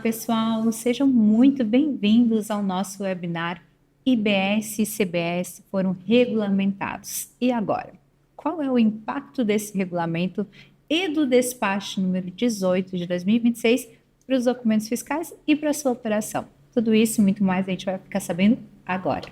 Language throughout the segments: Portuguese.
pessoal, sejam muito bem-vindos ao nosso webinar IBS e CBS foram regulamentados. E agora? Qual é o impacto desse regulamento e do despacho número 18 de 2026 para os documentos fiscais e para a sua operação? Tudo isso e muito mais a gente vai ficar sabendo agora.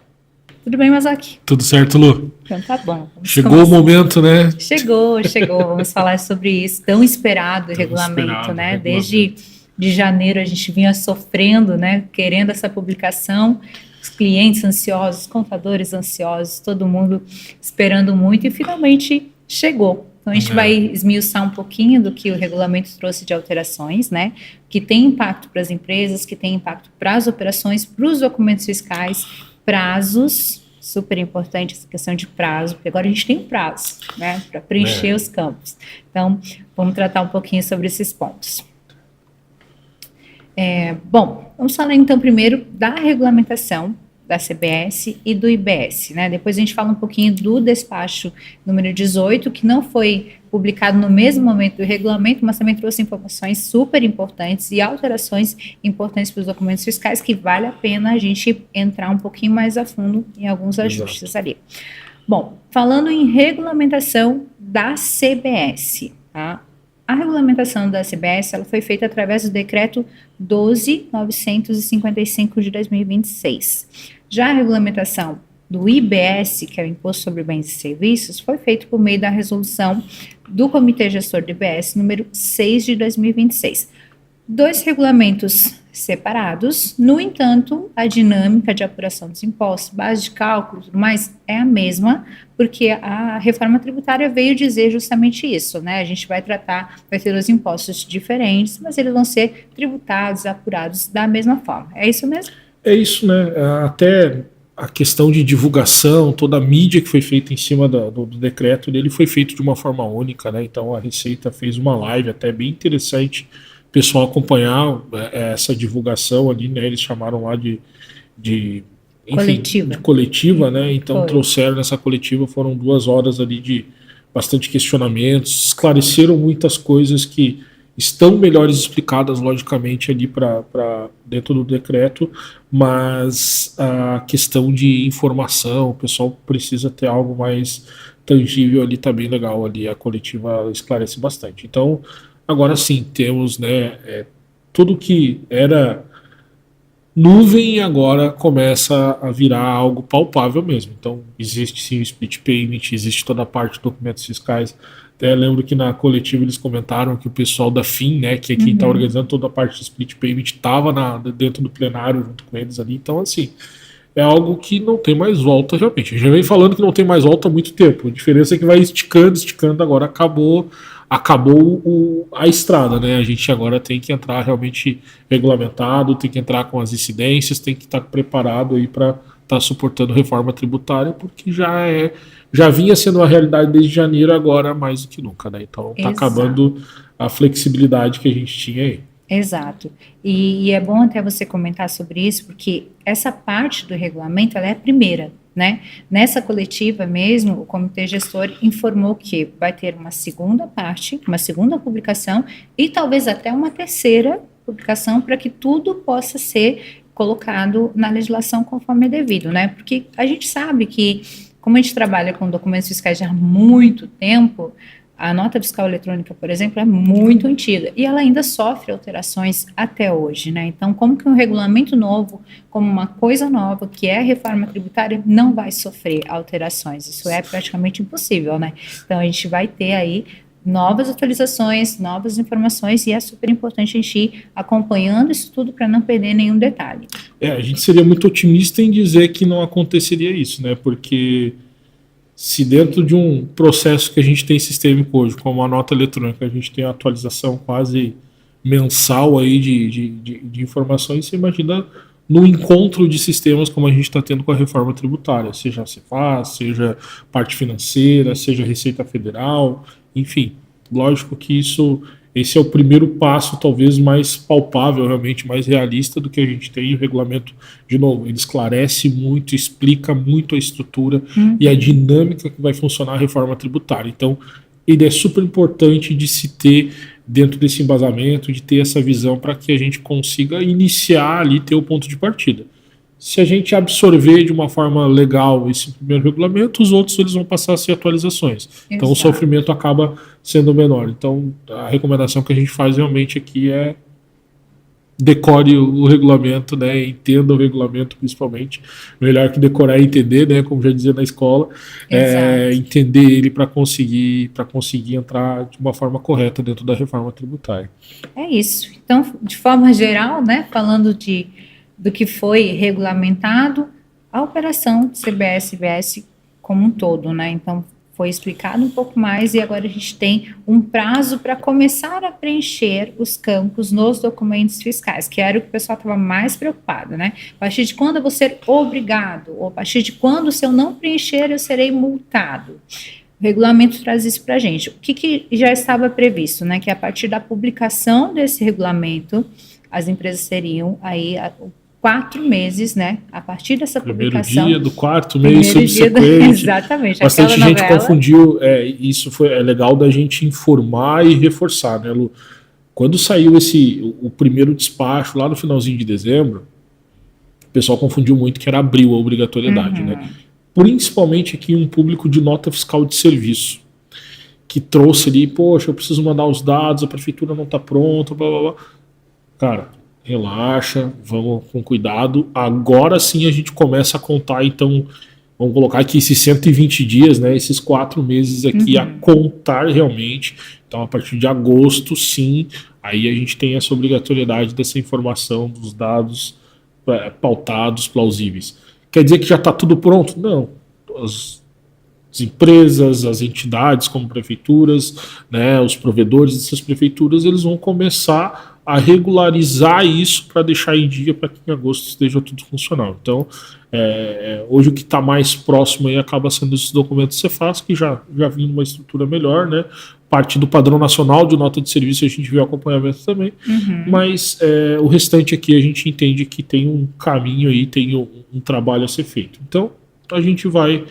Tudo bem, Mazaki? Tudo certo, Lu? Então tá bom. Chegou o momento, né? Chegou. Vamos falar sobre isso. Tão esperado regulamento, né? Desde de janeiro a gente vinha sofrendo, né? Querendo essa publicação. Os clientes ansiosos, contadores ansiosos, todo mundo esperando muito e finalmente chegou. Então a gente vai esmiuçar um pouquinho do que o regulamento trouxe de alterações, né? Que tem impacto para as empresas, que tem impacto para as operações, para os documentos fiscais, prazos, super importante essa questão de prazo, porque agora a gente tem um prazo, né, para preencher os campos. Então, vamos tratar um pouquinho sobre esses pontos. Bom, vamos falar então primeiro da regulamentação da CBS e do IBS, né? Depois a gente fala um pouquinho do despacho número 18, que não foi publicado no mesmo momento do regulamento, mas também trouxe informações super importantes e alterações importantes para os documentos fiscais, que vale a pena a gente entrar um pouquinho mais a fundo em alguns ajustes ali. Bom, falando em regulamentação da CBS, tá? A regulamentação da CBS ela foi feita através do decreto 12.955 de 2026. Já a regulamentação do IBS, que é o Imposto sobre Bens e Serviços, foi feito por meio da resolução do Comitê Gestor do IBS, número 6 de 2026. Dois regulamentos separados, no entanto, a dinâmica de apuração dos impostos, base de cálculo, mas é a mesma, porque a reforma tributária veio dizer justamente isso, né? A gente vai ter os impostos diferentes, mas eles vão ser tributados, apurados da mesma forma. É isso mesmo? É isso, né? Até a questão de divulgação, toda a mídia que foi feita em cima do decreto, ele foi feito de uma forma única, né? Então a Receita fez uma live até bem interessante, o pessoal acompanhar essa divulgação ali, né? Eles chamaram lá de coletiva, né? Então trouxeram nessa coletiva, foram 2 horas ali de bastante questionamentos, esclareceram muitas coisas que estão melhores explicadas, logicamente, ali para dentro do decreto, mas a questão de informação, o pessoal precisa ter algo mais tangível ali, tá bem legal ali, a coletiva esclarece bastante. Então, agora sim, temos, né, tudo que era nuvem agora começa a virar algo palpável mesmo. Então, existe sim o split payment, existe toda a parte de documentos fiscais. Até lembro que na coletiva eles comentaram que o pessoal da FIM, né, que é quem está organizando toda a parte do split payment, estava dentro do plenário junto com eles ali. Então, assim, é algo que não tem mais volta realmente. A gente já vem falando que não tem mais volta há muito tempo. A diferença é que vai esticando, agora acabou a estrada, né? A gente agora tem que entrar realmente regulamentado, tem que entrar com as incidências, tem que estar preparado aí para estar suportando reforma tributária, porque já vinha sendo uma realidade desde janeiro, agora mais do que nunca, né? Então está acabando a flexibilidade que a gente tinha aí. Exato. E é bom até você comentar sobre isso, porque essa parte do regulamento ela é a primeira, né? Nessa coletiva mesmo, o Comitê Gestor informou que vai ter uma segunda parte, uma segunda publicação e talvez até uma terceira publicação para que tudo possa ser colocado na legislação conforme é devido, né? Porque a gente sabe que, como a gente trabalha com documentos fiscais já há muito tempo, a nota fiscal eletrônica, por exemplo, é muito antiga e ela ainda sofre alterações até hoje, né? Então, como que um regulamento novo, como uma coisa nova, que é a reforma tributária, não vai sofrer alterações? Isso é praticamente impossível, né? Então, a gente vai ter aí novas atualizações, novas informações e é super importante a gente ir acompanhando isso tudo para não perder nenhum detalhe. A gente seria muito otimista em dizer que não aconteceria isso, né? Porque se dentro de um processo que a gente tem sistêmico hoje, como a nota eletrônica, a gente tem a atualização quase mensal aí de informações, você imagina no encontro de sistemas como a gente está tendo com a reforma tributária, seja a Cefaz, seja parte financeira, seja a Receita Federal, enfim, lógico que esse é o primeiro passo, talvez mais palpável, realmente mais realista do que a gente tem. O regulamento, de novo, ele esclarece muito, explica muito a estrutura e a dinâmica que vai funcionar a reforma tributária. Então, ele é super importante de se ter dentro desse embasamento, de ter essa visão para que a gente consiga iniciar ali, ter o ponto de partida. Se a gente absorver de uma forma legal esse primeiro regulamento, os outros eles vão passar a ser atualizações. Exato. Então o sofrimento acaba sendo menor. Então a recomendação que a gente faz realmente aqui é decore o regulamento, né? Entenda o regulamento principalmente. Melhor que decorar e entender, né? Como já dizia na escola, entender ele para conseguir entrar de uma forma correta dentro da reforma tributária. É isso. Então, de forma geral, né? Falando do que foi regulamentado, a operação CBS-IBS como um todo, né? Então, foi explicado um pouco mais e agora a gente tem um prazo para começar a preencher os campos nos documentos fiscais, que era o que o pessoal estava mais preocupado, né? A partir de quando eu vou ser obrigado? Ou a partir de quando, se eu não preencher, eu serei multado? O regulamento traz isso para a gente. O que já estava previsto, né? Que a partir da publicação desse regulamento, as empresas teriam aí 4 meses, né? A partir dessa publicação. Primeiro dia do quarto mês subsequente. Exatamente. Bastante gente confundiu. Isso é legal da gente informar e reforçar, né, Lu? Quando saiu o primeiro despacho lá no finalzinho de dezembro, o pessoal confundiu muito que era abril a obrigatoriedade, né? Principalmente aqui um público de nota fiscal de serviço, que trouxe ali, poxa, eu preciso mandar os dados, a prefeitura não está pronta, blá blá blá. Cara, relaxa, vamos com cuidado. Agora sim a gente começa a contar, então, vamos colocar aqui esses 120 dias, né, esses 4 meses aqui a contar realmente. Então, a partir de agosto, sim, aí a gente tem essa obrigatoriedade dessa informação dos dados pautados, plausíveis. Quer dizer que já está tudo pronto? Não. As empresas, as entidades como prefeituras, né, os provedores dessas prefeituras, eles vão começar a regularizar isso para deixar em dia para que em agosto esteja tudo funcional. Então, hoje o que está mais próximo aí acaba sendo esses documentos Cefaz, que já vem numa estrutura melhor, né? Parte do padrão nacional de nota de serviço a gente vê o acompanhamento também, mas o restante aqui a gente entende que tem um caminho aí, tem um trabalho a ser feito. Então, a gente vai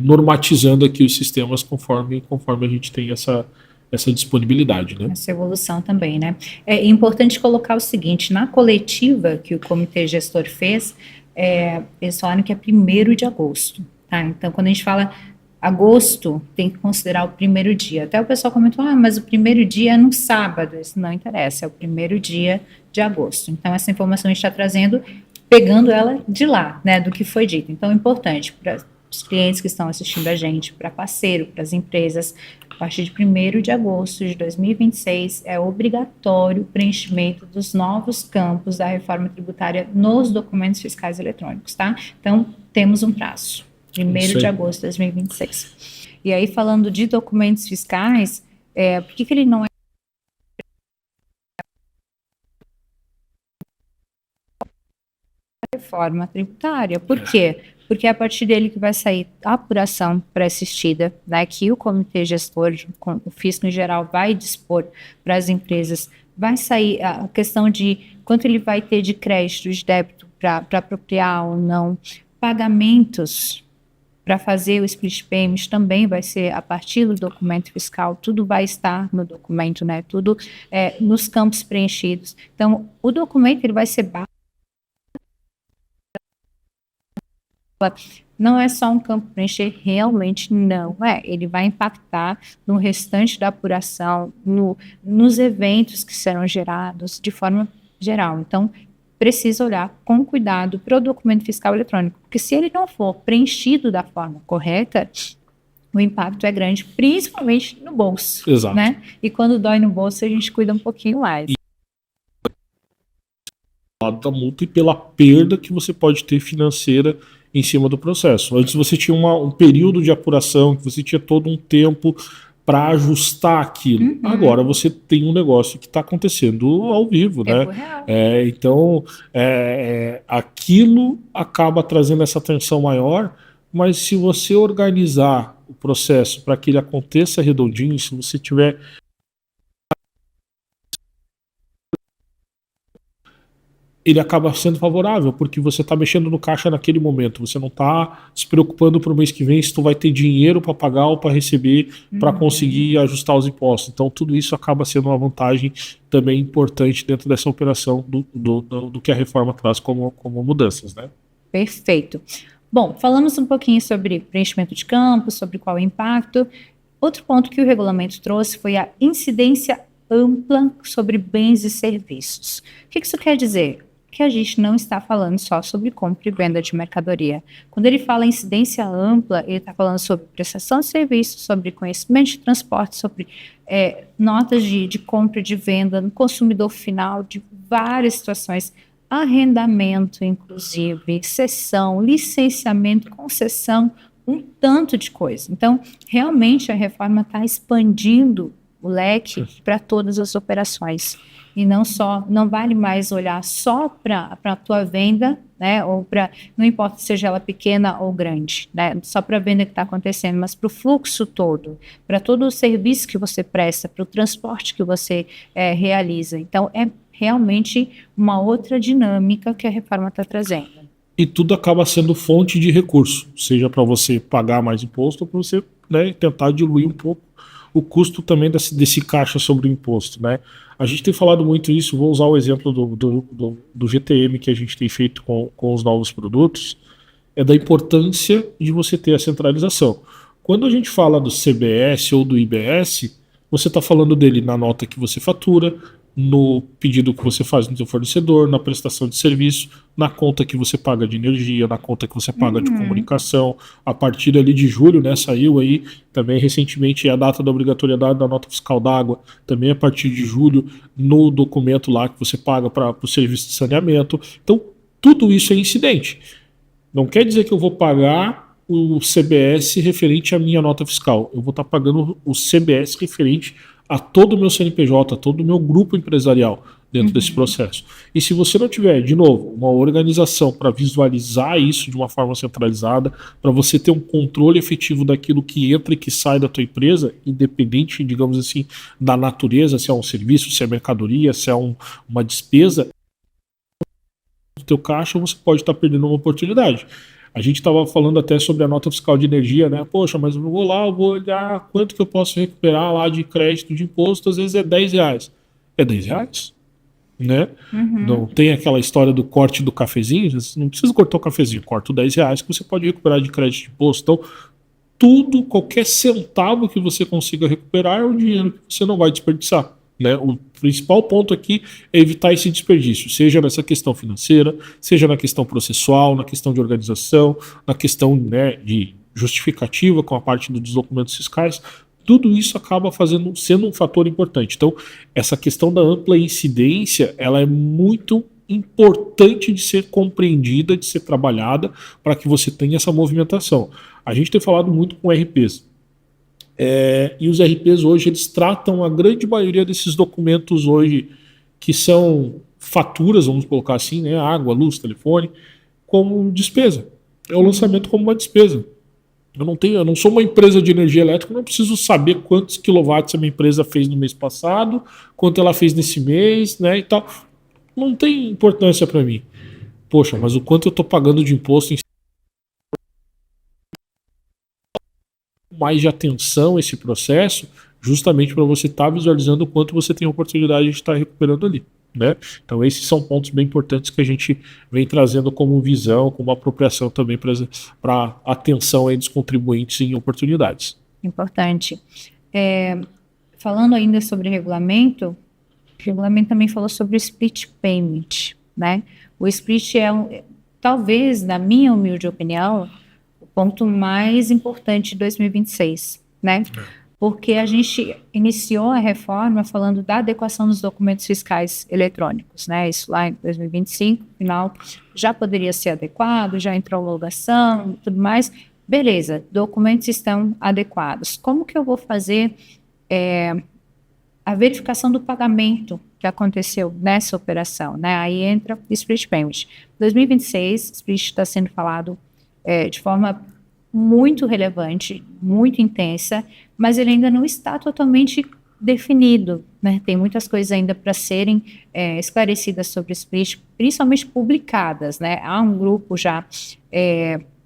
normatizando aqui os sistemas conforme a gente tem essa disponibilidade, né? Essa evolução também, né? É importante colocar o seguinte, na coletiva que o Comitê Gestor fez, eles falaram que é 1º de agosto, tá? Então, quando a gente fala agosto, tem que considerar o primeiro dia. Até o pessoal comentou, mas o primeiro dia é no sábado. Isso não interessa, é o 1º dia de agosto. Então, essa informação a gente está trazendo, pegando ela de lá, né, do que foi dito. Então, é importante para os clientes que estão assistindo a gente, para parceiro, para as empresas, a partir de 1º de agosto de 2026, é obrigatório o preenchimento dos novos campos da reforma tributária nos documentos fiscais eletrônicos, tá? Então, temos um prazo, 1º de agosto de 2026. E aí, falando de documentos fiscais, por que ele não é reforma tributária? Por quê? Porque é a partir dele que vai sair a apuração pré-assistida, né, que o comitê gestor, o fisco em geral, vai dispor para as empresas, vai sair a questão de quanto ele vai ter de crédito, de débito para apropriar ou não, pagamentos para fazer o split payment também vai ser a partir do documento fiscal, tudo vai estar no documento, né, tudo nos campos preenchidos. Então, o documento ele vai ser não é só um campo preencher, realmente não é. Ele vai impactar no restante da apuração, nos eventos que serão gerados de forma geral. Então, precisa olhar com cuidado para o documento fiscal eletrônico, porque se ele não for preenchido da forma correta, o impacto é grande, principalmente no bolso. Exato. Né? E quando dói no bolso, a gente cuida um pouquinho mais. Da multa e pela perda que você pode ter financeira em cima do processo. Antes você tinha um período de apuração, que você tinha todo um tempo para ajustar aquilo. Agora você tem um negócio que está acontecendo ao vivo, né? Então, aquilo acaba trazendo essa tensão maior, mas se você organizar o processo para que ele aconteça redondinho, se você tiver ele acaba sendo favorável, porque você está mexendo no caixa naquele momento, você não está se preocupando para o mês que vem se tu vai ter dinheiro para pagar ou para receber, para conseguir ajustar os impostos. Então tudo isso acaba sendo uma vantagem também importante dentro dessa operação do que a reforma traz como mudanças, né? Perfeito. Bom, falamos um pouquinho sobre preenchimento de campo, sobre qual é o impacto. Outro ponto que o regulamento trouxe foi a incidência ampla sobre bens e serviços. O que isso quer dizer? Que a gente não está falando só sobre compra e venda de mercadoria. Quando ele fala incidência ampla, ele está falando sobre prestação de serviços, sobre conhecimento de transporte, sobre notas de compra e de venda no consumidor final, de várias situações, arrendamento, inclusive, cessão, licenciamento, concessão, um tanto de coisa. Então, realmente a reforma está expandindo o leque para todas as operações. E não vale mais olhar só para a tua venda, né, ou não importa seja ela pequena ou grande, né, só para a venda que está acontecendo, mas para o fluxo todo, para todo o serviço que você presta, para o transporte que você realiza. Então, é realmente uma outra dinâmica que a reforma está trazendo. E tudo acaba sendo fonte de recurso, seja para você pagar mais imposto ou para você, né, tentar diluir um pouco o custo também desse caixa sobre o imposto, né? A gente tem falado muito isso, vou usar o exemplo do GTM que a gente tem feito com os novos produtos, é da importância de você ter a centralização. Quando a gente fala do CBS ou do IBS, você está falando dele na nota que você fatura, no pedido que você faz no seu fornecedor, na prestação de serviço, na conta que você paga de energia, na conta que você paga de comunicação. A partir ali de julho, né, saiu aí também recentemente a data da obrigatoriedade da nota fiscal d'água, também a partir de julho, no documento lá que você paga para o serviço de saneamento. Então, tudo isso é incidente. Não quer dizer que eu vou pagar o CBS referente à minha nota fiscal. Eu vou estar pagando o CBS referente a todo o meu CNPJ, a todo o meu grupo empresarial dentro desse processo. E se você não tiver, de novo, uma organização para visualizar isso de uma forma centralizada, para você ter um controle efetivo daquilo que entra e que sai da tua empresa, independente, digamos assim, da natureza, se é um serviço, se é mercadoria, se é uma despesa, do teu caixa, você pode estar perdendo uma oportunidade. A gente estava falando até sobre a nota fiscal de energia, né? Poxa, mas eu vou lá, eu vou olhar quanto que eu posso recuperar lá de crédito de imposto, às vezes é R$10. É R$10? Né? Não tem aquela história do corte do cafezinho, você não precisa cortar o cafezinho, corta o R$10 que você pode recuperar de crédito de imposto. Então, tudo, qualquer centavo que você consiga recuperar é um dinheiro que você não vai desperdiçar. Né? O principal ponto aqui é evitar esse desperdício, seja nessa questão financeira, seja na questão processual, na questão de organização, na questão, né, de justificativa com a parte dos documentos fiscais. Tudo isso acaba sendo um fator importante. Então, essa questão da ampla incidência, ela é muito importante de ser compreendida, de ser trabalhada, para que você tenha essa movimentação. A gente tem falado muito com RPs. E os RPs hoje, eles tratam a grande maioria desses documentos hoje, que são faturas, vamos colocar assim, né, água, luz, telefone, como despesa. É o lançamento como uma despesa. Eu não sou uma empresa de energia elétrica, eu não preciso saber quantos quilowatts a minha empresa fez no mês passado, quanto ela fez nesse mês, né, e tal. Não tem importância para mim. Poxa, mas o quanto eu estou pagando de imposto em mais de atenção a esse processo, justamente para você estar visualizando o quanto você tem a oportunidade de estar recuperando ali. Né? Então esses são pontos bem importantes que a gente vem trazendo como visão, como apropriação também para atenção aí dos contribuintes em oportunidades. Importante. Falando ainda sobre regulamento, o regulamento também falou sobre o split payment, né? O split talvez, na minha humilde opinião, o ponto mais importante de 2026, né? Porque a gente iniciou a reforma falando da adequação dos documentos fiscais eletrônicos, né? Isso lá em 2025, final, já poderia ser adequado, já entrou homologação e tudo mais. Beleza, documentos estão adequados. Como que eu vou fazer a verificação do pagamento que aconteceu nessa operação, né? Aí entra o split payment. 2026, split está sendo falado de forma muito relevante, muito intensa, mas ele ainda não está totalmente definido, né? Tem muitas coisas ainda para serem esclarecidas sobre o split, principalmente publicadas, né? Há um grupo já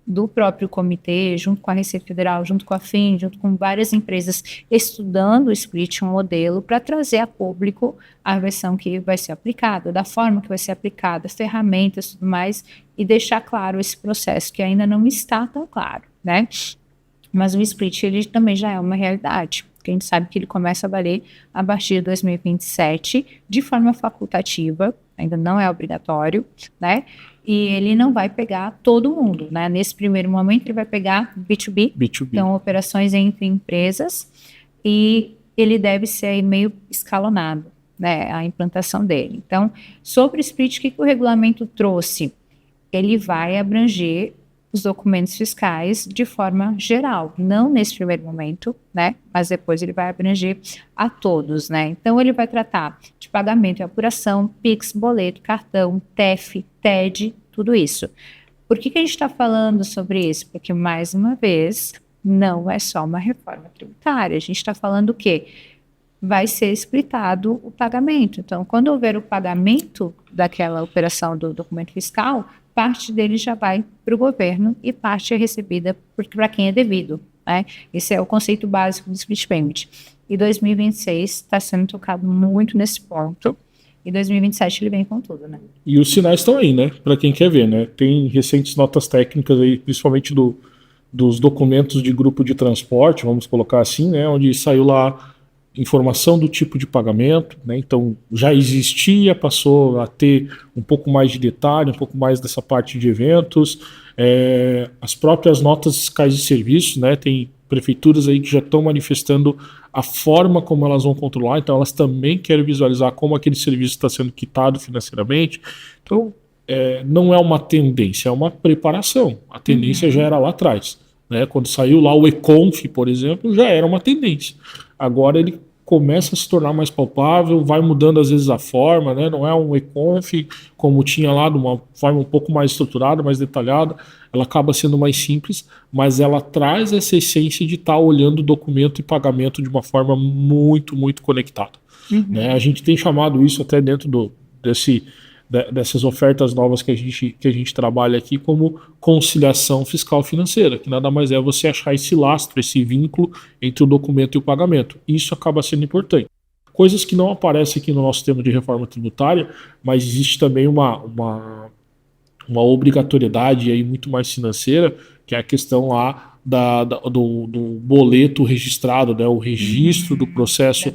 do próprio comitê, junto com a Receita Federal, junto com a FIM, junto com várias empresas, estudando o split, um modelo, para trazer a público a versão que vai ser aplicada, da forma que vai ser aplicada, ferramentas e tudo mais, e deixar claro esse processo, que ainda não está tão claro, né? Mas o split, ele também já é uma realidade, porque a gente sabe que ele começa a valer a partir de 2027, de forma facultativa, ainda não é obrigatório, né? E ele não vai pegar todo mundo, né? Nesse primeiro momento, ele vai pegar B2B, então operações entre empresas, e ele deve ser aí meio escalonado, né? A implantação dele. Então, sobre o split, o que o regulamento trouxe? Ele vai abranger os documentos fiscais de forma geral, não nesse primeiro momento, né? Mas depois ele vai abranger a todos, né? Então ele vai tratar de pagamento e apuração, Pix, boleto, cartão, TEF, TED, tudo isso. Por que a gente está falando sobre isso? Porque, mais uma vez, não é só uma reforma tributária. A gente está falando o quê? Vai ser explicado o pagamento. Então, quando houver o pagamento daquela operação do documento fiscal, parte dele já vai para o governo e parte é recebida para quem é devido, né? Esse é o conceito básico do split payment. E 2026 está sendo tocado muito nesse ponto. E 2027 ele vem com tudo, né? E os sinais estão aí, né? Para quem quer ver, né? Tem recentes notas técnicas aí, principalmente dos documentos de grupo de transporte, vamos colocar assim, né? Onde saiu lá informação do tipo de pagamento, né? Então já existia, passou a ter um pouco mais de detalhe, um pouco mais dessa parte de eventos, as próprias notas fiscais de serviços, né? Tem prefeituras aí que já estão manifestando a forma como elas vão controlar, então elas também querem visualizar como aquele serviço está sendo quitado financeiramente. Então não é uma tendência, é uma preparação. A tendência já era lá atrás, né? Quando saiu lá o eConf, por exemplo, já era uma tendência. Agora ele começa a se tornar mais palpável, vai mudando às vezes a forma, né? Não é um eConf como tinha lá, de uma forma um pouco mais estruturada, mais detalhada, ela acaba sendo mais simples, mas ela traz essa essência de estar olhando o documento e pagamento de uma forma muito, muito conectada. Né? A gente tem chamado isso até dentro dessas ofertas novas que a gente trabalha aqui como conciliação fiscal financeira, que nada mais é você achar esse lastro, esse vínculo entre o documento e o pagamento. Isso acaba sendo importante. Coisas que não aparecem aqui no nosso tema de reforma tributária, mas existe também uma obrigatoriedade aí muito mais financeira, que é a questão lá do boleto registrado, né, o registro do processo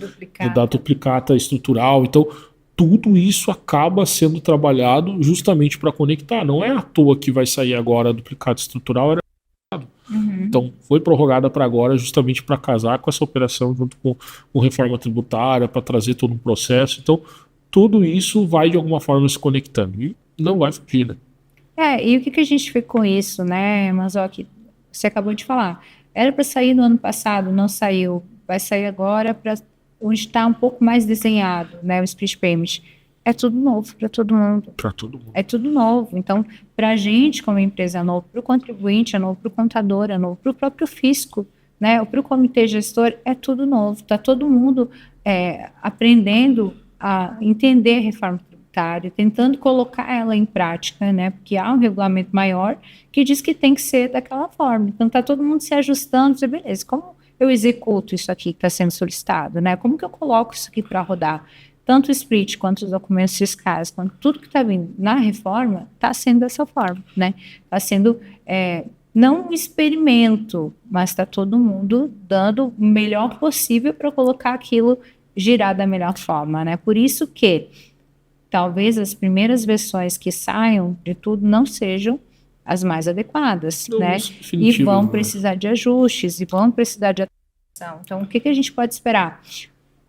da duplicata estrutural. Então, tudo isso acaba sendo trabalhado justamente para conectar. Não é à toa que vai sair agora a duplicata estrutural. Então, foi prorrogada para agora justamente para casar com essa operação junto com reforma tributária, para trazer todo um processo. Então, tudo isso vai de alguma forma se conectando. E não vai fugir, né? E o que a gente fez com isso, né, Mazoc? Você acabou de falar. Era para sair no ano passado, não saiu. Vai sair agora para onde está um pouco mais desenhado, né, o split payment. É tudo novo para todo mundo. Para todo mundo. É tudo novo. Então, para a gente, como empresa, é novo. Para o contribuinte, é novo. Para o contador, é novo. Para o próprio fisco, né, ou para o comitê gestor, é tudo novo. Está todo mundo aprendendo a entender a reforma tributária, tentando colocar ela em prática, né, porque há um regulamento maior que diz que tem que ser daquela forma. Então, está todo mundo se ajustando, dizer, beleza, como eu executo isso aqui que está sendo solicitado, né? Como que eu coloco isso aqui para rodar? Tanto o split quanto os documentos fiscais, quanto tudo que está vindo na reforma, está sendo dessa forma, né? Está sendo, não um experimento, mas está todo mundo dando o melhor possível para colocar aquilo girar da melhor forma, né? Por isso que talvez as primeiras versões que saiam de tudo não sejam as mais adequadas, não, né? E vão precisar de ajustes, e vão precisar de atualização. Então, o que a gente pode esperar?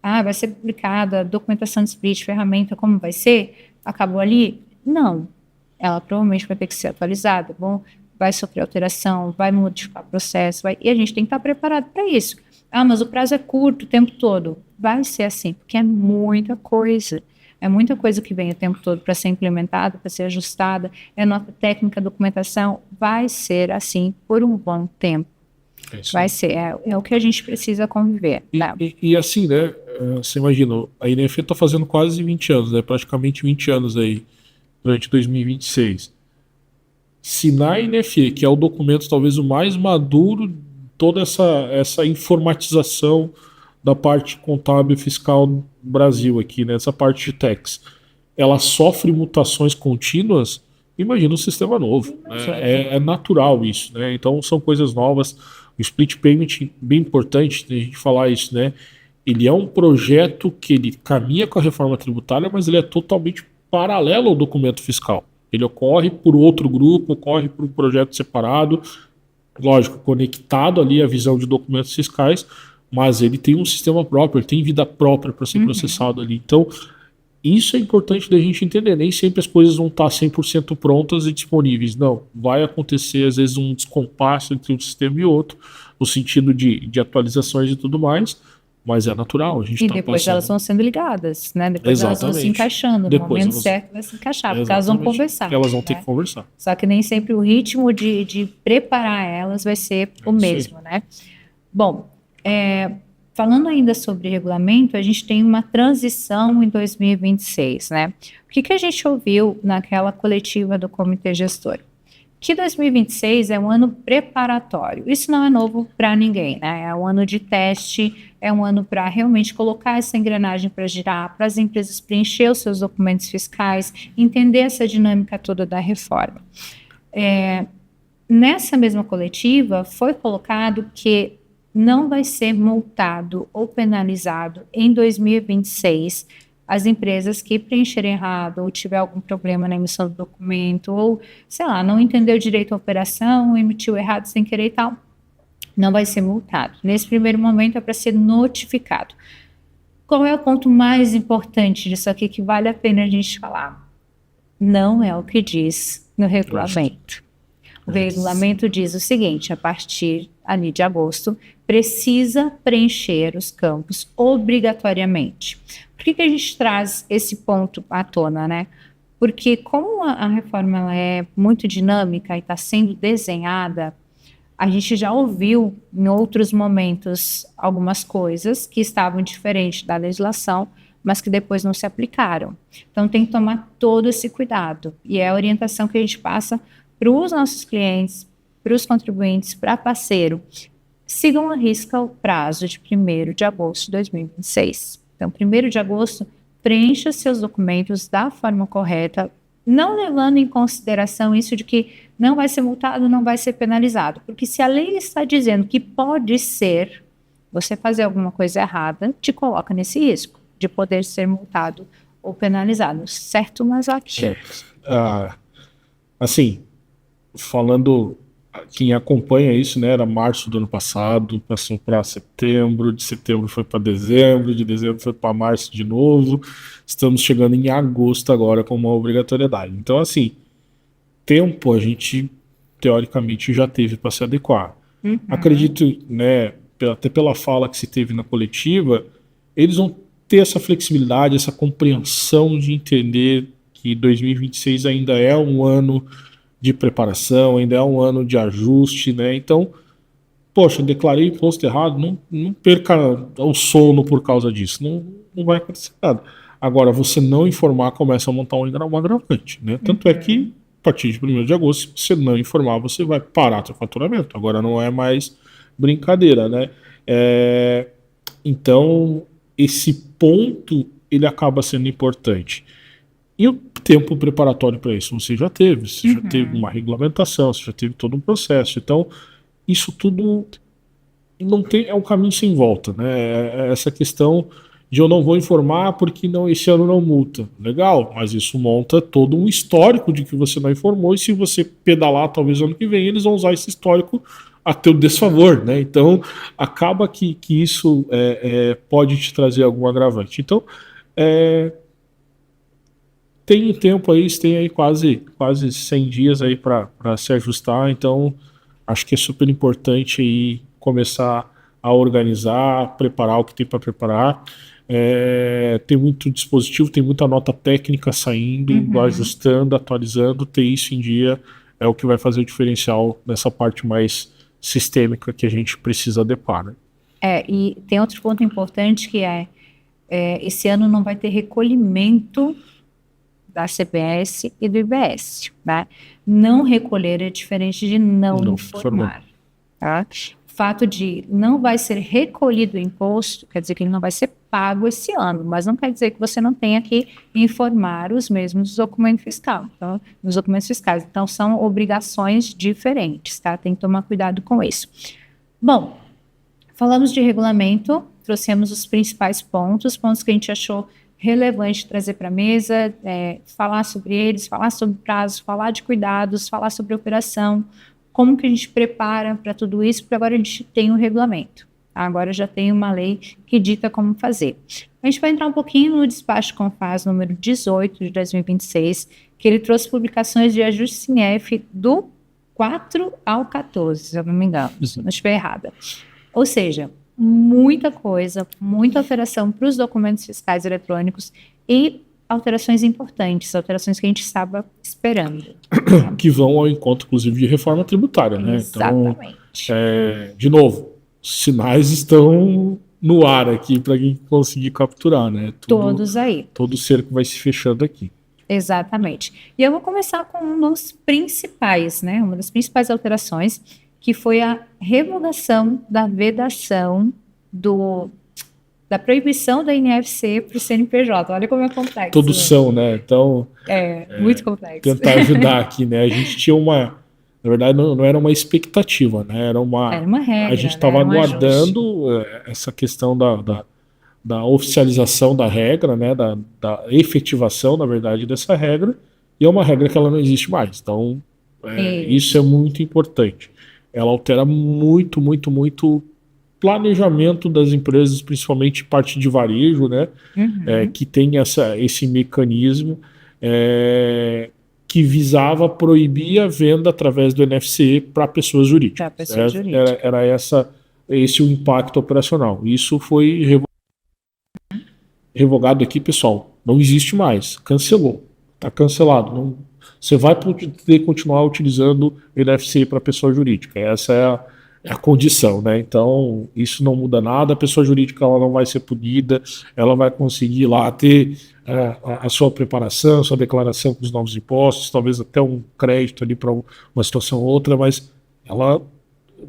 Vai ser publicada documentação de split, ferramenta, como vai ser? Acabou ali? Não. Ela provavelmente vai ter que ser atualizada, vai sofrer alteração, vai modificar o processo, e a gente tem que estar preparado para isso. Mas o prazo é curto o tempo todo. Vai ser assim, porque é muita coisa. É muita coisa que vem o tempo todo para ser implementada, para ser ajustada. É nota técnica, documentação. Vai ser assim por um bom tempo. Vai ser. É o que a gente precisa conviver. E assim, né? você imagina, a INF está fazendo quase 20 anos, né? Praticamente 20 anos aí, durante 2026. Se na INF, que é o documento talvez o mais maduro, toda essa informatização da parte contábil e fiscal do Brasil aqui, né? Essa parte de tax, ela sofre mutações contínuas, imagina um sistema novo. Né? É natural isso, né? Então são coisas novas. O split payment, bem importante a gente falar isso, né? Ele é um projeto que ele caminha com a reforma tributária, mas ele é totalmente paralelo ao documento fiscal. Ele ocorre por outro grupo, ocorre por um projeto separado, lógico, conectado ali à visão de documentos fiscais, mas ele tem um sistema próprio, ele tem vida própria para ser processado ali. Então, isso é importante da gente entender. Nem sempre as coisas vão estar 100% prontas e disponíveis. Não, vai acontecer às vezes um descompasso entre um sistema e outro, no sentido de atualizações e tudo mais, mas é natural. A gente e depois elas vão sendo ligadas, né? Depois elas vão se encaixando. No momento certo vai se encaixar, porque elas vão conversar. Porque elas vão ter que conversar. Só que nem sempre o ritmo de preparar elas vai ser o mesmo, né? Bom, falando ainda sobre regulamento, a gente tem uma transição em 2026, né? O que a gente ouviu naquela coletiva do Comitê Gestor? Que 2026 é um ano preparatório. Isso não é novo para ninguém, né? É um ano de teste, é um ano para realmente colocar essa engrenagem para girar, para as empresas preencher os seus documentos fiscais, entender essa dinâmica toda da reforma. Nessa mesma coletiva, foi colocado que não vai ser multado ou penalizado em 2026 as empresas que preencherem errado ou tiver algum problema na emissão do documento ou, sei lá, não entendeu direito a operação, emitiu errado sem querer e tal, não vai ser multado. Nesse primeiro momento é para ser notificado. Qual é o ponto mais importante disso aqui que vale a pena a gente falar? Não é o que diz no regulamento. O regulamento diz o seguinte: a partir ali de agosto, precisa preencher os campos obrigatoriamente. Por que a gente traz esse ponto à tona, né? Porque como a reforma ela é muito dinâmica e está sendo desenhada, a gente já ouviu em outros momentos algumas coisas que estavam diferentes da legislação, mas que depois não se aplicaram. Então tem que tomar todo esse cuidado. E é a orientação que a gente passa para os nossos clientes, para os contribuintes, para parceiro. Sigam à risca o prazo de 1º de agosto de 2026. Então, 1º de agosto, preencha seus documentos da forma correta, não levando em consideração isso de que não vai ser multado, não vai ser penalizado. Porque se a lei está dizendo que pode ser, você fazer alguma coisa errada, te coloca nesse risco de poder ser multado ou penalizado. Certo, Mazaki? Assim, falando... Quem acompanha isso, né, era março do ano passado, passou para setembro, de setembro foi para dezembro, de dezembro foi para março de novo, estamos chegando em agosto agora com uma obrigatoriedade. Então, assim, tempo a gente, teoricamente, já teve para se adequar. Acredito, né, até pela fala que se teve na coletiva, eles vão ter essa flexibilidade, essa compreensão de entender que 2026 ainda é um ano de preparação, ainda é um ano de ajuste, né? Então, poxa, declarei imposto errado, não perca o sono por causa disso, não vai acontecer nada. Agora, você não informar começa a montar um agravante, né? Tanto é que, a partir de 1º de agosto, se você não informar, você vai parar seu faturamento. Agora não é mais brincadeira, né? Então, esse ponto, ele acaba sendo importante. E o tempo preparatório para isso você já teve uma regulamentação, você já teve todo um processo. Então, isso tudo não tem, é um caminho sem volta, né? Essa questão de eu não vou informar porque esse ano não multa. Legal, mas isso monta todo um histórico de que você não informou, e se você pedalar talvez ano que vem, eles vão usar esse histórico a teu desfavor, né? Então, acaba que isso pode te trazer algum agravante. Então, tem tempo aí, você tem aí quase 100 dias aí para se ajustar, então acho que é super importante aí começar a organizar, preparar o que tem para preparar. Tem muito dispositivo, tem muita nota técnica saindo, ajustando, atualizando, ter isso em dia é o que vai fazer o diferencial nessa parte mais sistêmica que a gente precisa adequar, né? E tem outro ponto importante que é esse ano não vai ter recolhimento da CBS e do IBS, tá? Não recolher é diferente de não informar, tá? O fato de não vai ser recolhido o imposto, quer dizer que ele não vai ser pago esse ano, mas não quer dizer que você não tenha que informar os mesmos documentos fiscais, então, nos documentos fiscais. Então, são obrigações diferentes, tá? Tem que tomar cuidado com isso. Bom, falamos de regulamento, trouxemos os principais pontos que a gente achou relevante trazer para a mesa, falar sobre eles, falar sobre prazo, falar de cuidados, falar sobre operação, como que a gente prepara para tudo isso, porque agora a gente tem um regulamento. Agora já tem uma lei que dita como fazer. A gente vai entrar um pouquinho no despacho CONFAS número 18 de 2026, que ele trouxe publicações de ajuste CINEF do 4 ao 14, se eu não me engano, se não estiver errada. Ou seja, muita coisa, muita alteração para os documentos fiscais eletrônicos e alterações importantes, alterações que a gente estava esperando. Que vão ao encontro, inclusive, de reforma tributária, né? Exatamente. Então, de novo, sinais estão no ar aqui para quem conseguir capturar, né? Todos aí. Todo o cerco vai se fechando aqui. Exatamente. E eu vou começar com um dos principais, né? Uma das principais alterações, que foi a revogação da vedação da proibição da NFC para o CNPJ. Olha como é complexo. Todos são, né? Então, muito complexo. Tentar ajudar aqui, né? A gente tinha na verdade, não era uma expectativa, né? Era uma regra. A gente estava aguardando essa questão da oficialização da regra, né? Da efetivação, na verdade, dessa regra, e é uma regra que ela não existe mais. Então, isso é muito importante. Ela altera muito, muito, muito planejamento das empresas, principalmente parte de varejo, né? Que tem esse mecanismo que visava proibir a venda através do NFC para pessoas jurídicas. Era esse o impacto operacional. Isso foi revogado aqui, pessoal. Não existe mais. Cancelou. Está cancelado. Não. Você vai poder continuar utilizando o NFC para pessoa jurídica. Essa é a condição, né? Então, isso não muda nada. A pessoa jurídica ela não vai ser punida, ela vai conseguir lá ter a sua preparação, sua declaração com os novos impostos, talvez até um crédito ali para uma situação ou outra, mas ela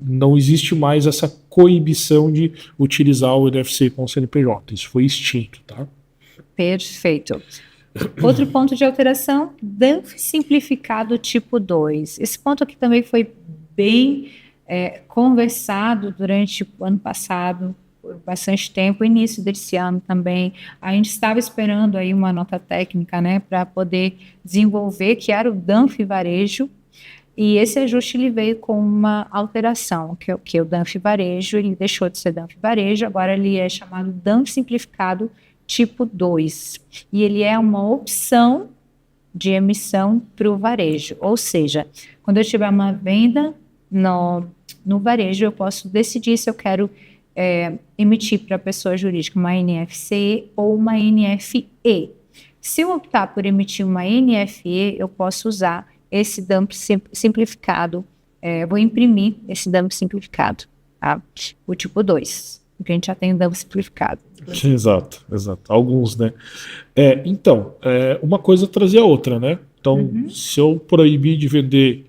não existe mais essa coibição de utilizar o NFC com o CNPJ. Isso foi extinto, tá? Perfeito. Outro ponto de alteração, DANF simplificado tipo 2. Esse ponto aqui também foi bem conversado durante o ano passado, por bastante tempo, início desse ano também. A gente estava esperando aí uma nota técnica, né, para poder desenvolver, que era o DANF Varejo, e esse ajuste ele veio com uma alteração, que o DANF Varejo, ele deixou de ser DANF Varejo, agora ele é chamado DANF Simplificado tipo 2, e ele é uma opção de emissão para o varejo, ou seja, quando eu tiver uma venda no varejo, eu posso decidir se eu quero emitir para a pessoa jurídica uma NFC ou uma NFE. Se eu optar por emitir uma NFE, eu posso usar esse dump simplificado, vou imprimir esse dump simplificado, tá? O tipo 2, porque a gente já tem o dump simplificado. Exato. Alguns, né? Então, uma coisa trazia a outra, né? Então, se eu proibir de vender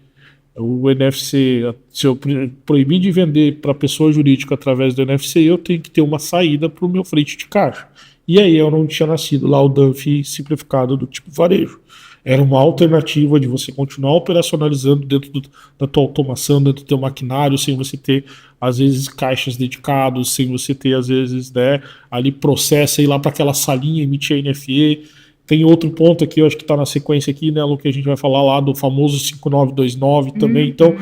o NFC, se eu proibir de vender para pessoa jurídica através do NFC, eu tenho que ter uma saída para o meu frete de caixa. E aí eu não tinha nascido lá o DANF simplificado do tipo varejo. Era uma alternativa de você continuar operacionalizando dentro da tua automação, dentro do teu maquinário, sem você ter, às vezes, caixas dedicados, sem você ter, às vezes, né, ali processo, ir lá para aquela salinha, emitir a NFE. Tem outro ponto aqui, eu acho que está na sequência aqui, né, Lu, que a gente vai falar lá do famoso 5929 também. Então,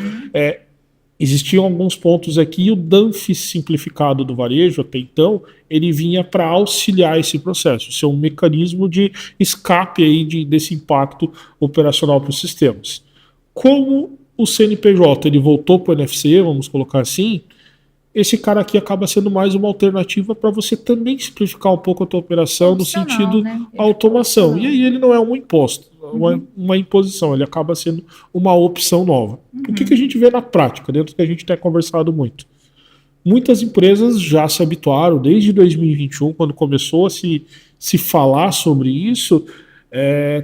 existiam alguns pontos aqui, e o DANF simplificado do varejo, até então, ele vinha para auxiliar esse processo, ser um mecanismo de escape aí desse impacto operacional para os sistemas. Como o CNPJ ele voltou para o NFC, vamos colocar assim, esse cara aqui acaba sendo mais uma alternativa para você também simplificar um pouco a tua operação no sentido automação. E aí ele não é um imposto, uma imposição, ele acaba sendo uma opção nova. O que a gente vê na prática, dentro do que a gente tem conversado muito? muitas empresas já se habituaram, desde 2021, quando começou a se falar sobre isso,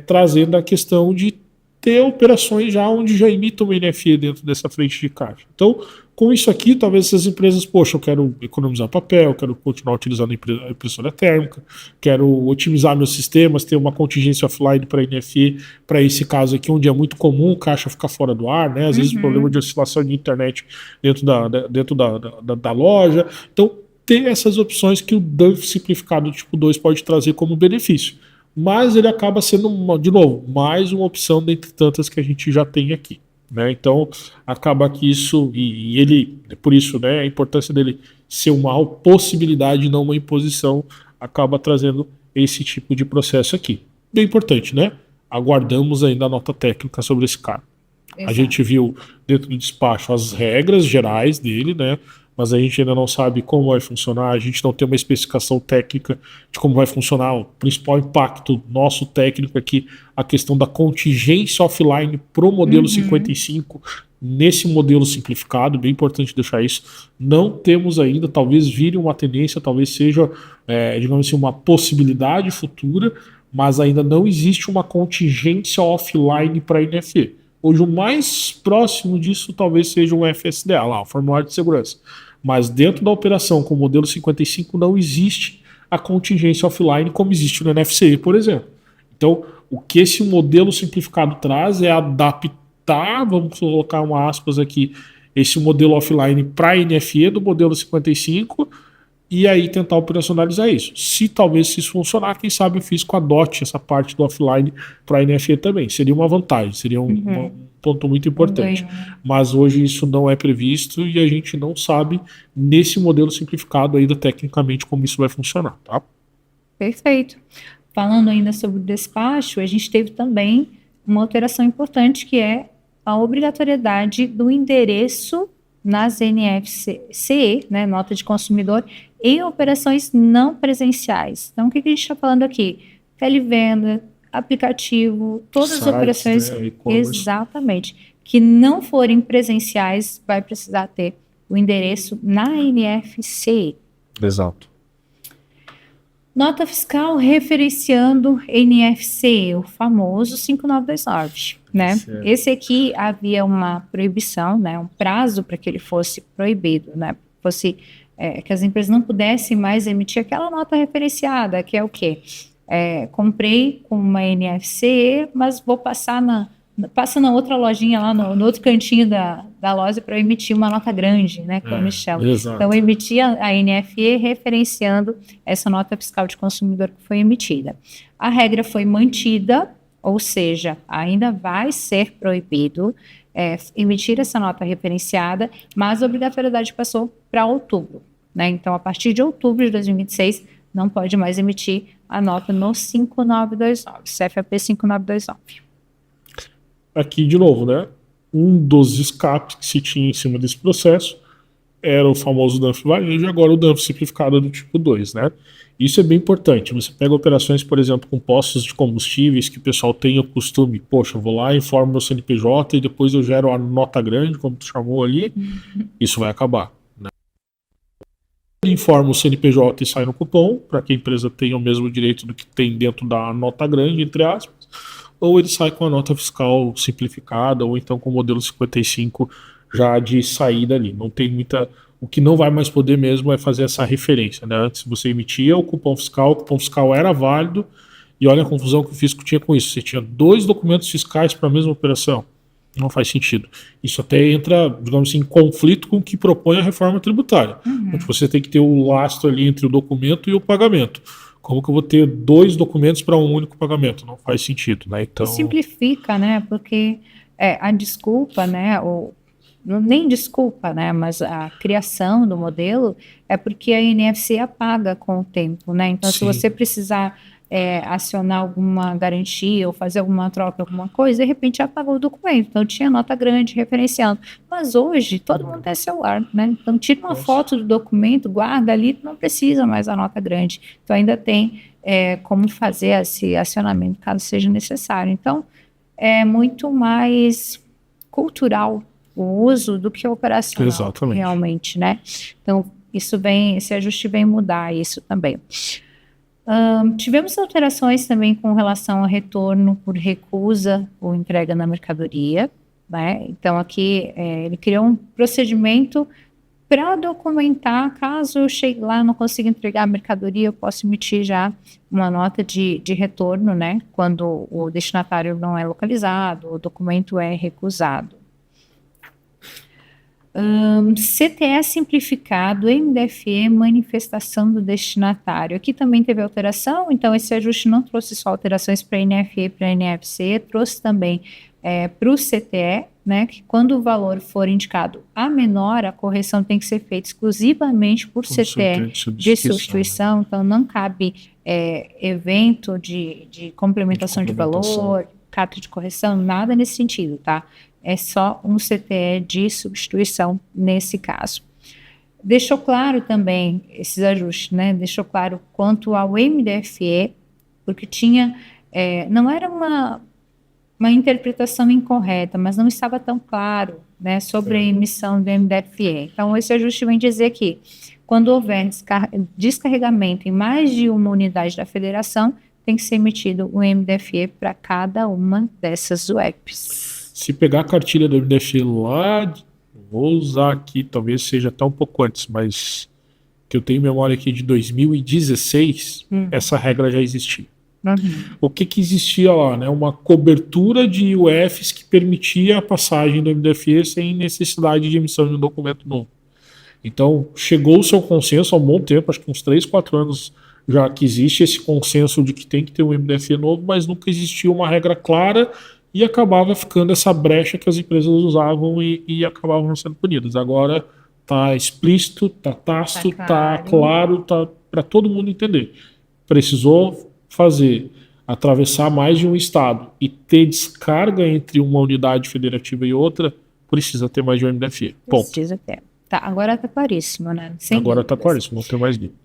trazendo a questão de ter operações já onde já imitam o NFE dentro dessa frente de caixa. Então, com isso aqui, talvez essas empresas, poxa, eu quero economizar papel, quero continuar utilizando a impressora térmica, quero otimizar meus sistemas, ter uma contingência offline para NFE, para esse caso aqui, onde é muito comum o caixa ficar fora do ar, né? Às vezes problema de oscilação de internet dentro da loja. Então, ter essas opções que o DUNF simplificado tipo 2 pode trazer como benefício. Mas ele acaba sendo, de novo, mais uma opção dentre tantas que a gente já tem aqui. Né? Então, acaba que isso, e ele, por isso, né, a importância dele ser uma possibilidade e não uma imposição, acaba trazendo esse tipo de processo aqui. Bem importante, né? Aguardamos ainda a nota técnica sobre esse cara. Exato. A gente viu dentro do despacho as regras gerais dele, né? Mas a gente ainda não sabe como vai funcionar, a gente não tem uma especificação técnica de como vai funcionar. O principal impacto nosso técnico aqui, a questão da contingência offline pro modelo 55, nesse modelo simplificado, bem importante deixar isso. Não temos ainda, talvez vire uma tendência, talvez seja, digamos assim, uma possibilidade futura, mas ainda não existe uma contingência offline para NFE. Hoje o mais próximo disso talvez seja um FSDA, lá, o formulário de segurança. Mas dentro da operação com o modelo 55 não existe a contingência offline como existe no NFCE, por exemplo. Então, o que esse modelo simplificado traz é adaptar, vamos colocar uma aspas aqui, esse modelo offline para NFE do modelo 55 e aí tentar operacionalizar isso. Se isso funcionar, quem sabe o fisco adote essa parte do offline para a NFE também. Seria uma vantagem, seria um ponto muito importante. Mas hoje isso não é previsto e a gente não sabe nesse modelo simplificado ainda tecnicamente como isso vai funcionar. Tá? Perfeito. Falando ainda sobre o despacho, a gente teve também uma alteração importante que é a obrigatoriedade do endereço nas NFCE, né, nota de consumidor, em operações não presenciais. Então, o que a gente está falando aqui? Televenda, aplicativo, todas as operações, né, exatamente, que não forem presenciais, vai precisar ter o endereço na NFCE. Exato. Nota fiscal referenciando NFCE, o famoso 5929, né? Certo. Esse aqui havia uma proibição, né? Um prazo para que ele fosse proibido, né? Que as empresas não pudessem mais emitir aquela nota referenciada, que é o quê? Comprei com uma NFCE, mas vou passar passa na outra lojinha lá, no outro cantinho da loja para emitir uma nota grande, né, como me chama. Então, eu emiti a NFE referenciando essa nota fiscal de consumidor que foi emitida. A regra foi mantida, ou seja, ainda vai ser proibido emitir essa nota referenciada, mas a obrigatoriedade passou para outubro, né? Então, a partir de outubro de 2026, não pode mais emitir a nota no 5929, CFAP 5929. Aqui, de novo, né? Um dos escapes que se tinha em cima desse processo era o famoso DUNF varejo e agora o DUNF simplificado do tipo 2, né? Isso é bem importante. Você pega operações, por exemplo, com postos de combustíveis que o pessoal tem o costume, poxa, eu vou lá, informo meu CNPJ e depois eu gero a nota grande, como tu chamou ali, isso vai acabar, né? Ele informa o CNPJ e sai no cupom, para que a empresa tenha o mesmo direito do que tem dentro da nota grande, entre aspas, ou ele sai com a nota fiscal simplificada, ou então com o modelo 55 já de saída ali. Não tem muita... O que não vai mais poder mesmo é fazer essa referência, né? Antes você emitia o cupom fiscal era válido, e olha a confusão que o fisco tinha com isso. Você tinha 2 documentos fiscais para a mesma operação. Não faz sentido. Isso até entra, digamos assim, em conflito com o que propõe a reforma tributária. Onde você tem que ter o lastro ali entre o documento e o pagamento. Como que eu vou ter 2 documentos para um único pagamento? Não faz sentido, né? Então... Simplifica, né? Porque a desculpa, né? Nem desculpa, né? Mas a criação do modelo é porque a NFCE apaga com o tempo, né? Então, se você precisar acionar alguma garantia ou fazer alguma troca, alguma coisa, de repente apagou o documento. Então, tinha nota grande referenciando. Mas hoje, todo mundo tem celular, né? Então, tira uma foto do documento, guarda ali, não precisa mais a nota grande. Então, ainda tem como fazer esse acionamento, caso seja necessário. Então, é muito mais cultural o uso do que o operacional. Exatamente. Realmente, né? Então, esse ajuste vem mudar isso também. Tivemos alterações também com relação ao retorno por recusa ou entrega na mercadoria, né? Então, aqui ele criou um procedimento para documentar, caso eu chegue lá e não consiga entregar a mercadoria, eu posso emitir já uma nota de retorno, né? Quando o destinatário não é localizado, o documento é recusado. CTE simplificado, MDFE, manifestação do destinatário. Aqui também teve alteração, então esse ajuste não trouxe só alterações para NFE e para NFCE, trouxe também para o CTE, né, que quando o valor for indicado a menor, a correção tem que ser feita exclusivamente por CTE de substituição, então não cabe evento de complementação de valor, carta de correção, nada nesse sentido, tá? É só um CTE de substituição nesse caso. Deixou claro também esses ajustes, né? Deixou claro quanto ao MDFE, porque tinha, não era uma interpretação incorreta, mas não estava tão claro, né, sobre a emissão do MDFE. Então, esse ajuste vem dizer que, quando houver descarregamento em mais de uma unidade da federação, tem que ser emitido o MDFE para cada uma dessas UEPs. Se pegar a cartilha do MDFE lá, vou usar aqui, talvez seja até um pouco antes, mas que eu tenho memória aqui de 2016, essa regra já existia. O que existia lá, né? Uma cobertura de UFs que permitia a passagem do MDFE sem necessidade de emissão de um documento novo. Então, chegou-se ao consenso há um bom tempo, acho que uns 3, 4 anos já que existe esse consenso de que tem que ter um MDFE novo, mas nunca existiu uma regra clara e acabava ficando essa brecha que as empresas usavam e acabavam sendo punidas. Agora está explícito, está tácito, está claro, está para todo mundo entender. Precisou atravessar mais de um estado e ter descarga entre uma unidade federativa e outra, precisa ter mais de um MDFE. Ponto. Precisa ter. Tá, agora está claríssimo, né? Agora está claríssimo, não tem mais dúvida.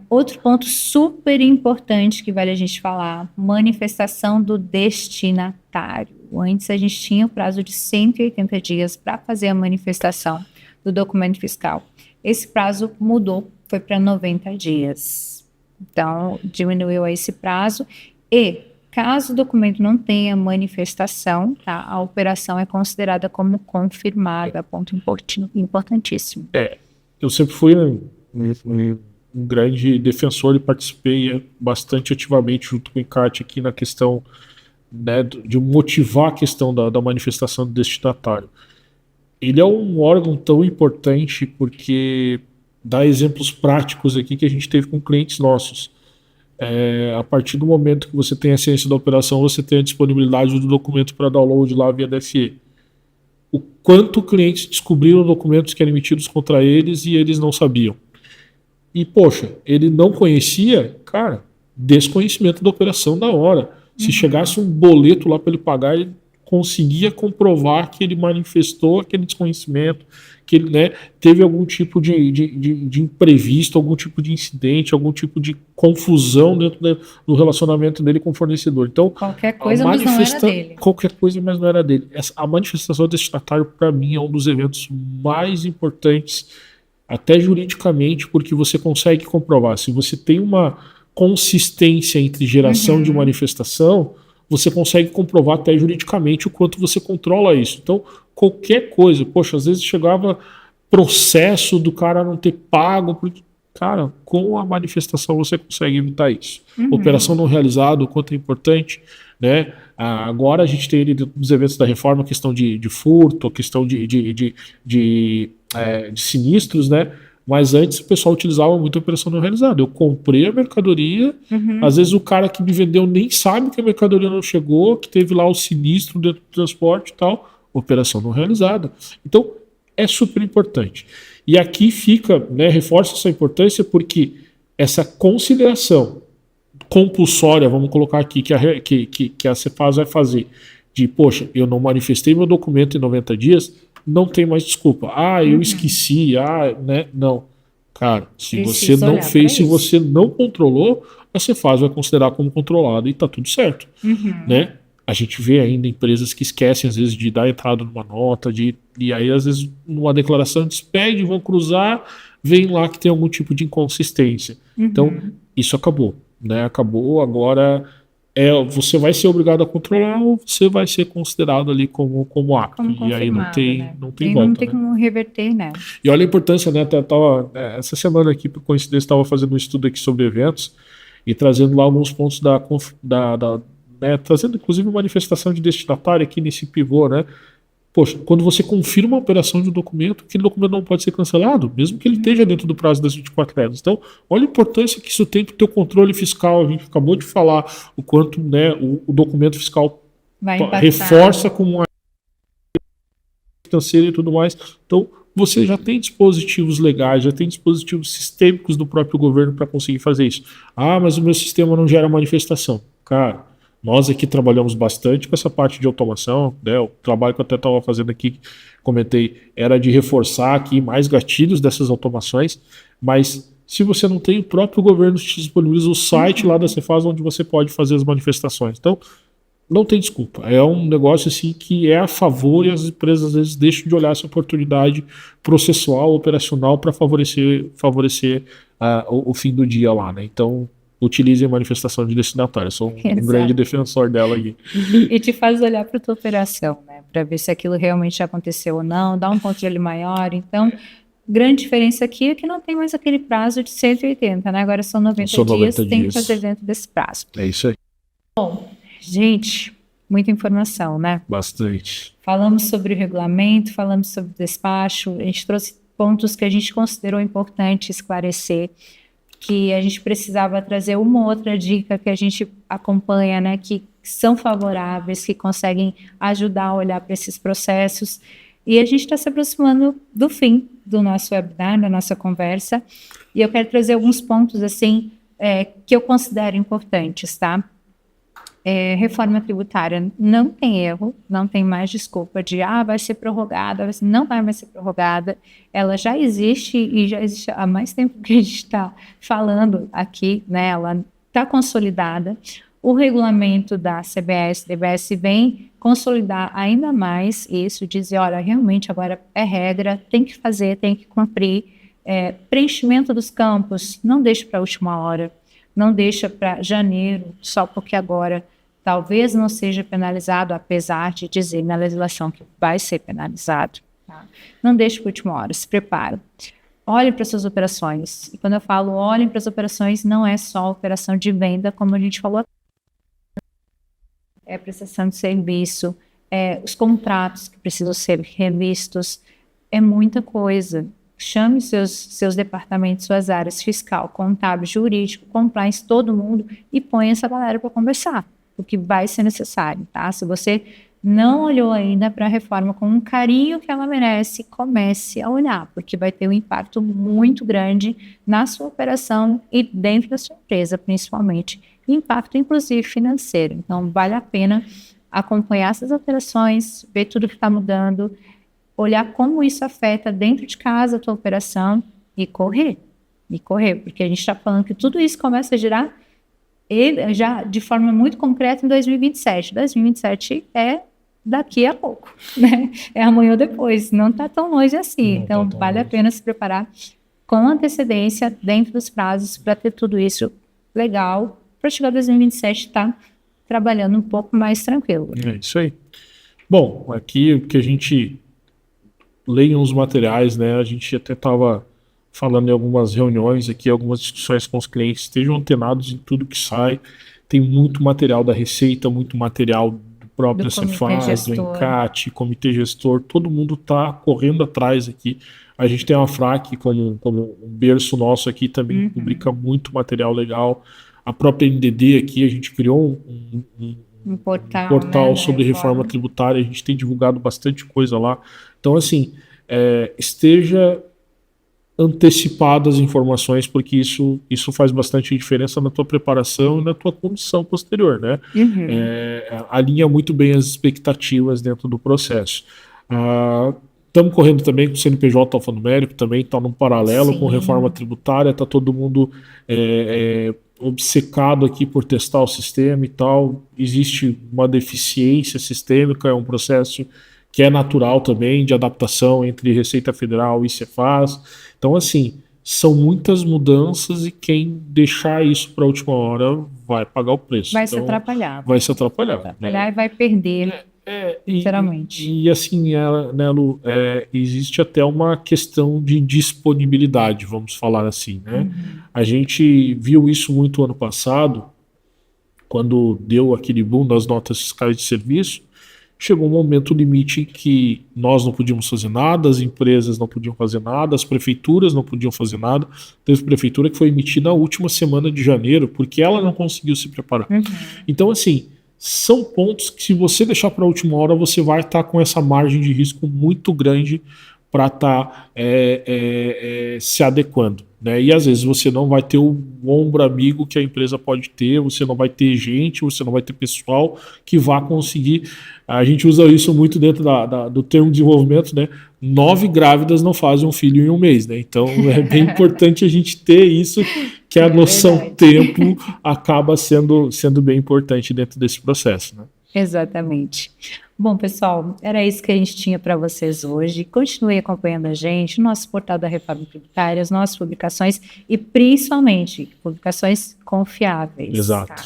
Outro ponto super importante que vale a gente falar, manifestação do destinatário. Antes a gente tinha o prazo de 180 dias para fazer a manifestação do documento fiscal. Esse prazo mudou, foi para 90 dias. Então, diminuiu esse prazo e, caso o documento não tenha manifestação, tá, a operação é considerada como confirmada, ponto importantíssimo. Eu sempre fui um grande defensor e participei bastante ativamente junto com o INCAT aqui na questão, né, de motivar a questão da manifestação do destinatário. Ele é um órgão tão importante porque dá exemplos práticos aqui que a gente teve com clientes nossos. A partir do momento que você tem a ciência da operação, você tem a disponibilidade do documento para download lá via DFE. O quanto clientes descobriram documentos que eram emitidos contra eles e eles não sabiam. E, poxa, ele não conhecia, cara, desconhecimento da operação da hora. Se chegasse um boleto lá para ele pagar, ele conseguia comprovar que ele manifestou aquele desconhecimento, que ele, né, teve algum tipo de imprevisto, algum tipo de incidente, algum tipo de confusão dentro do relacionamento dele com o fornecedor. Então, qualquer coisa, mas não era dele. Qualquer coisa, mas não era dele. A manifestação destinatário, para mim, é um dos eventos mais importantes, até juridicamente, porque você consegue comprovar. Se você tem uma consistência entre geração de manifestação, você consegue comprovar até juridicamente o quanto você controla isso. Então, qualquer coisa, poxa, às vezes chegava processo do cara não ter pago, porque, cara, com a manifestação você consegue evitar isso. Operação não realizada, o quanto é importante, né? Agora a gente tem nos eventos da reforma a questão de furto, a questão de sinistros, né? Mas antes o pessoal utilizava muito a operação não realizada. Eu comprei a mercadoria, às vezes o cara que me vendeu nem sabe que a mercadoria não chegou, que teve lá o sinistro dentro do transporte e tal, operação não realizada. Então, é super importante. E aqui fica, né, reforça essa importância porque essa conciliação compulsória, vamos colocar aqui, que a Cefaz vai fazer, de, poxa, eu não manifestei meu documento em 90 dias, não tem mais desculpa. Eu esqueci, né? Não. Cara, se você não fez, se você não controlou, a Cefaz vai considerar como controlado e tá tudo certo, né? A gente vê ainda empresas que esquecem, às vezes, de dar entrada numa nota, e aí, às vezes, numa declaração despede, vão cruzar, vem lá que tem algum tipo de inconsistência. Então, isso acabou, né? Acabou, agora você vai ser obrigado a controlar ou você vai ser considerado ali como apto. Como e aí não tem, né? não tem E volta, não tem né? como reverter, né? E olha a importância, né? Essa semana aqui, por coincidência, estava fazendo um estudo aqui sobre eventos e trazendo lá alguns pontos né, trazendo inclusive uma manifestação de destinatário aqui nesse pivô, né? Poxa, quando você confirma a operação de um documento, aquele documento não pode ser cancelado, mesmo que ele esteja dentro do prazo das 24 horas. Então, olha a importância que isso tem para o teu controle fiscal. A gente acabou de falar o quanto, né, o documento fiscal reforça como uma financeira e tudo mais. Então, você já tem dispositivos legais, já tem dispositivos sistêmicos do próprio governo para conseguir fazer isso. Ah, mas o meu sistema não gera manifestação. Cara, nós aqui trabalhamos bastante com essa parte de automação, né? O trabalho que eu até estava fazendo aqui, comentei, era de reforçar aqui mais gatilhos dessas automações, mas se você não tem, o próprio governo te disponibiliza o site lá da Cefaz onde você pode fazer as manifestações. Então, não tem desculpa. É um negócio assim que é a favor e as empresas às vezes deixam de olhar essa oportunidade processual, operacional para favorecer o fim do dia lá, né? Então, utilizem a manifestação de destinatário. Eu sou um grande defensor dela aqui. E te faz olhar para a tua operação, né? Para ver se aquilo realmente aconteceu ou não, dá um controle maior. Então, grande diferença aqui é que não tem mais aquele prazo de 180, né? Agora são 90 dias, tem que fazer dentro desse prazo. É isso aí. Bom, gente, muita informação, né? Bastante. Falamos sobre o regulamento, falamos sobre o despacho, a gente trouxe pontos que a gente considerou importante esclarecer, que a gente precisava trazer uma outra dica que a gente acompanha, né, que são favoráveis, que conseguem ajudar a olhar para esses processos. E a gente está se aproximando do fim do nosso webinar, da nossa conversa, e eu quero trazer alguns pontos, assim, que eu considero importantes, tá? Reforma tributária não tem erro, não tem mais desculpa de vai ser prorrogada, não vai mais ser prorrogada. Ela já existe e já existe há mais tempo que a gente está falando aqui, né? Ela está consolidada. O regulamento da CBS, DBS vem consolidar ainda mais isso, dizer, olha, realmente agora é regra, tem que fazer, tem que cumprir. Preenchimento dos campos, não deixe para a última hora, não deixa para janeiro, só porque agora talvez não seja penalizado, apesar de dizer na legislação que vai ser penalizado. Tá? Não deixe para a última hora, se prepara. Olhem para suas operações. E quando eu falo olhem para as operações, não é só operação de venda, como a gente falou. É prestação de serviço, os contratos que precisam ser revistos, é muita coisa. Chame seus departamentos, suas áreas fiscal, contábil, jurídico, compliance, todo mundo, e ponha essa galera para conversar, o que vai ser necessário, tá? Se você não olhou ainda para a reforma com um carinho que ela merece, comece a olhar, porque vai ter um impacto muito grande na sua operação e dentro da sua empresa, principalmente, impacto inclusive financeiro. Então, vale a pena acompanhar essas alterações, ver tudo que está mudando, olhar como isso afeta dentro de casa a tua operação e correr, porque a gente está falando que tudo isso começa a girar já de forma muito concreta em 2027. 2027 é daqui a pouco, né? É amanhã ou depois, não está tão longe assim. Então, vale a pena se preparar com antecedência, dentro dos prazos, para ter tudo isso legal, para chegar em 2027 estar trabalhando um pouco mais tranquilo. É isso aí. Bom, aqui o que a gente... Leiam os materiais, né? A gente até estava falando em algumas reuniões aqui, algumas discussões com os clientes, estejam antenados em tudo que sai. Tem muito material da Receita, muito material do próprio Cefaz, do ENCAT, Comitê Gestor, todo mundo está correndo atrás aqui. A gente tem uma FRAC como um berço nosso aqui, também publica muito material legal. A própria NDD aqui, a gente criou um portal, né, sobre reforma tributária, a gente tem divulgado bastante coisa lá. Então, assim, esteja antecipado as informações, porque isso faz bastante diferença na tua preparação e na tua condição posterior, né? Alinha muito bem as expectativas dentro do processo. Estamos correndo também com o CNPJ alfanumérico, também está num paralelo com reforma tributária, está todo mundo obcecado aqui por testar o sistema e tal. Existe uma deficiência sistêmica, é um processo que é natural também de adaptação entre Receita Federal e Cefaz. Então, assim, são muitas mudanças e quem deixar isso para a última hora vai pagar o preço. Vai se atrapalhar. Vai se atrapalhar. Vai atrapalhar, né? E vai perder, sinceramente. E assim, né, Lu, existe até uma questão de disponibilidade, vamos falar assim, né? A gente viu isso muito ano passado, quando deu aquele boom das notas fiscais de serviço. Chegou um momento limite que nós não podíamos fazer nada, as empresas não podiam fazer nada, as prefeituras não podiam fazer nada. Teve prefeitura que foi emitida na última semana de janeiro, porque ela não conseguiu se preparar. Então, assim, são pontos que, se você deixar para a última hora, você vai estar com essa margem de risco muito grande para estar se adequando, né? E às vezes você não vai ter o ombro amigo que a empresa pode ter, você não vai ter gente, você não vai ter pessoal que vá conseguir. A gente usa isso muito dentro do termo de desenvolvimento, né? 9 grávidas não fazem um filho em um mês, né? Então é bem importante a gente ter isso, que a noção tempo acaba sendo bem importante dentro desse processo, né? Exatamente. Bom, pessoal, era isso que a gente tinha para vocês hoje. Continue acompanhando a gente, nosso portal da Reforma Tributária, as nossas publicações e, principalmente, publicações confiáveis. Exato. Tá?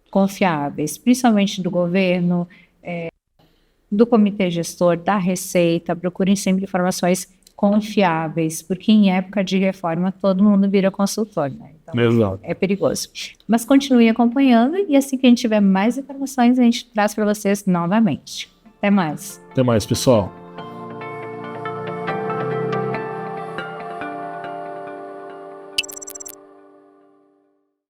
Confiáveis, principalmente do governo, do comitê gestor, da Receita. Procurem sempre informações confiáveis, porque em época de reforma todo mundo vira consultor, né? Então, exato. É perigoso. Mas continue acompanhando e assim que a gente tiver mais informações, a gente traz para vocês novamente. Até mais. Até mais, pessoal.